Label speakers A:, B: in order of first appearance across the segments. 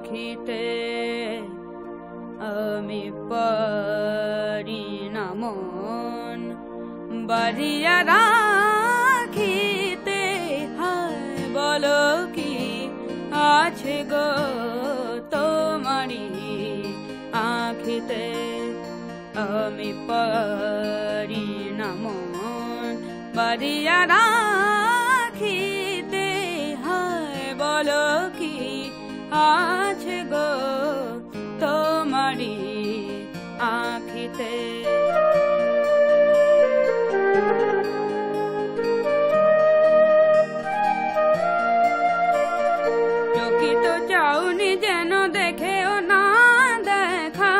A: আখিতে আমি পারি না মন বাঁধিয়া রাখিতে। হায় বলো কি আছে গো তোমারি আখিতে, আমি পারি না মন বাঁধিয়া রাখিতে। হায় বলো কি আছে গো তোমারি আখিতে। চকিত চাউনি যেন দেখেও না দেখা,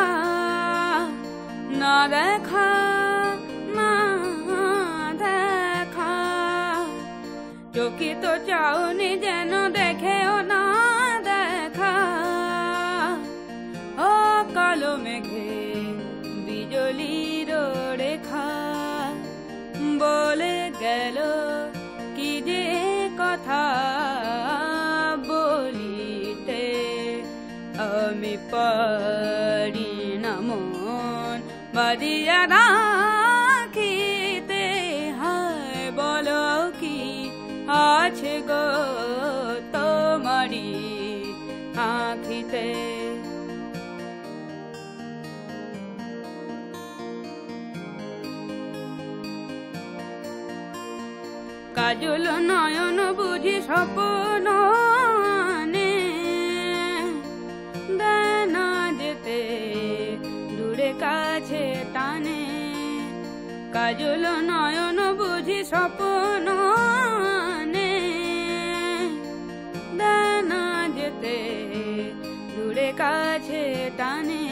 A: না দেখা, না দেখা। চকিত চাউনি যেন দেখেও না দেখা। ও কালো মেঘে বিজলির রেখা বলে গেল কি যে কথা বলিতে। আমি পারি না মন বাঁধিয়া রাখিতে। হায় বলো কি আছে গো তোমারি আখিতে। কাজল নয়ন বুঝি স্বপ্ন আনে, দেয় না যেতে দূরে কাছে টানে। কাজল নয়ন বুঝি স্বপ্ন আনে, দেয় না যেতে দূরে কাছে টানে।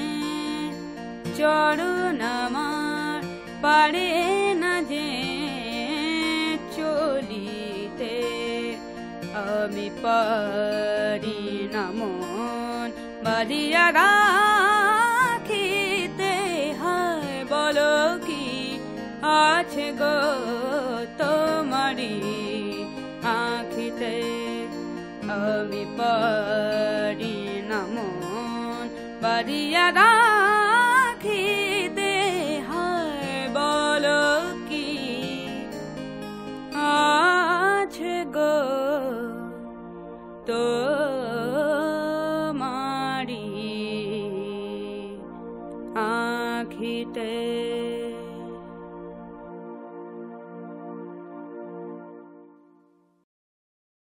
A: চরণ আমার পারে না যে চলিতে। আমি পারি না মন বাঁধিয়া রাখিতে। হায় বলো কি আছে গো তোমারি আখিতে। আমি পারি না মন বাঁধিয়া রাখিতে। হায় বলো কি আছে গো তোমারি আখিতে।